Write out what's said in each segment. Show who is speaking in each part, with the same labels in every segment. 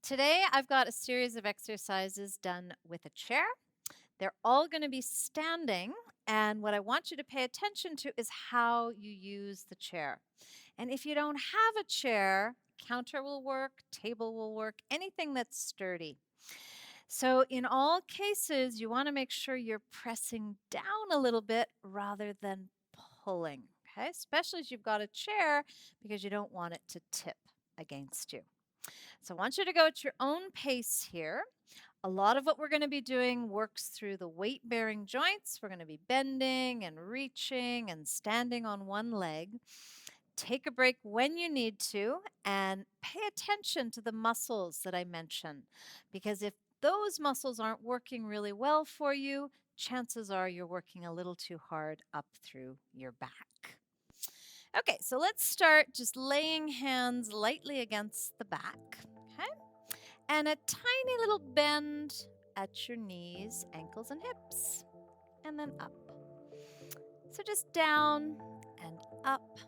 Speaker 1: Today, I've got a series of exercises done with a chair. They're all going to be standing, and what I want you to pay attention to is how you use the chair. And if you don't have a chair, counter will work, table will work, anything that's sturdy. So, in all cases, you want to make sure you're pressing down a little bit rather than pulling, okay? Especially as you've got a chair because you don't want it to tip against you. So I want you to go at your own pace here. A lot of what we're going to be doing works through the weight bearing joints. We're going to be bending and reaching and standing on one leg. Take a break when you need to and pay attention to the muscles that I mentioned. Because if those muscles aren't working really well for you, chances are you're working a little too hard up through your back. Okay, so let's start just laying hands lightly against the back. Okay. And a tiny little bend at your knees, ankles, and hips, and then up. So just down and up.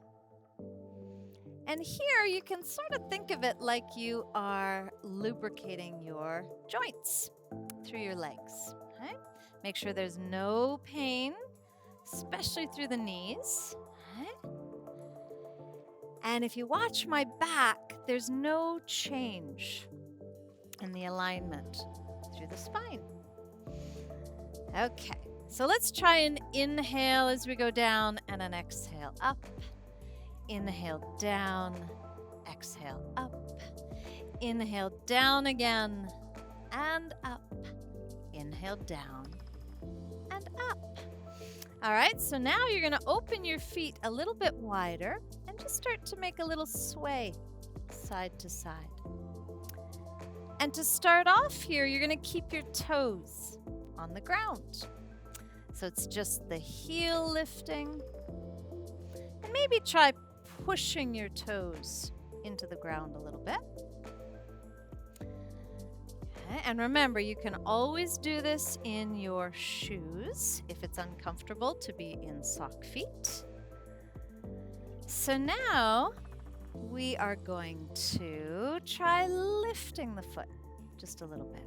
Speaker 1: And here you can sort of think of it like you are lubricating your joints through your legs. Okay? Make sure there's no pain, especially through the knees. Okay? And if you watch my back, there's no change in the alignment through the spine. Okay, so let's try an inhale as we go down and an exhale up. Inhale down, exhale up. Inhale down again and up. Inhale down and up. All right, so now you're going to open your feet a little bit wider and just start to make a little sway side to side. And to start off here, you're going to keep your toes on the ground. So it's just the heel lifting. And maybe try pushing your toes into the ground a little bit. Okay, and remember, you can always do this in your shoes if it's uncomfortable to be in sock feet. So now we are going to try lifting the foot just a little bit.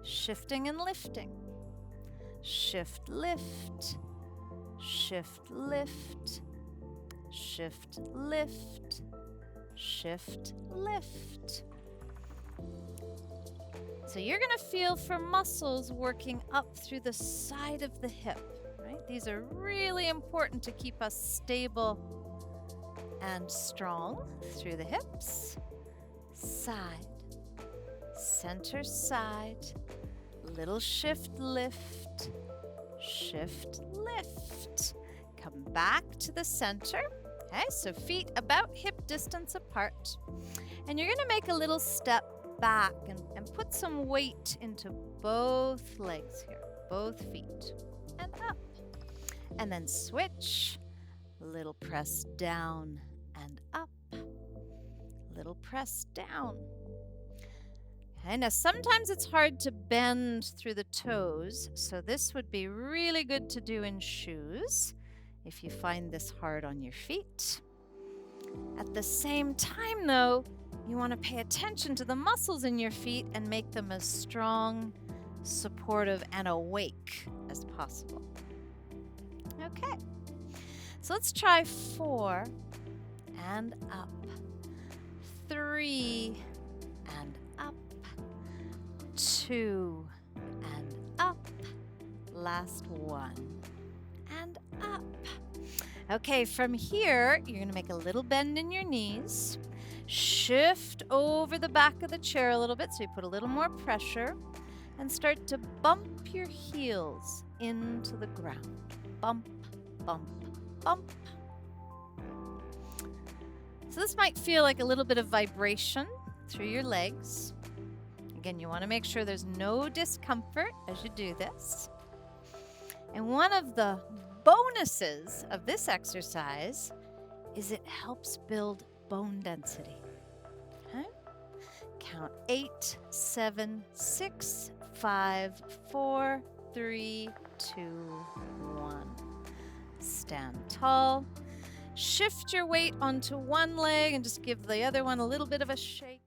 Speaker 1: Shifting and lifting. Shift, lift. Shift, lift. Shift, lift. Shift, lift. So you're going to feel for muscles working up through the side of the hip, right? These are really important to keep us stable and strong through the hips. Side, center, side, little shift, lift, shift, lift. Come back to the center. Okay, so feet about hip distance apart. And you're going to make a little step back and put some weight into both legs here, both feet, and up. And then switch. Little press down and up. Little press down. Okay, now sometimes it's hard to bend through the toes, so this would be really good to do in shoes if you find this hard on your feet. At the same time, though, you want to pay attention to the muscles in your feet and make them as strong, supportive, and awake as possible. Okay. So let's try 4 and up, 3 and up, 2 and up, last 1 and up. Okay, from here, you're going to make a little bend in your knees, shift over the back of the chair a little bit so you put a little more pressure, and start to bump your heels into the ground. Bump, bump, bump. So this might feel like a little bit of vibration through your legs. Again, you want to make sure there's no discomfort as you do this. And one of the bonuses of this exercise is it helps build bone density. Okay? Count 8, 7, 6, 5, 4, 3, 2, 1. Stand tall. Shift your weight onto one leg and just give the other one a little bit of a shake.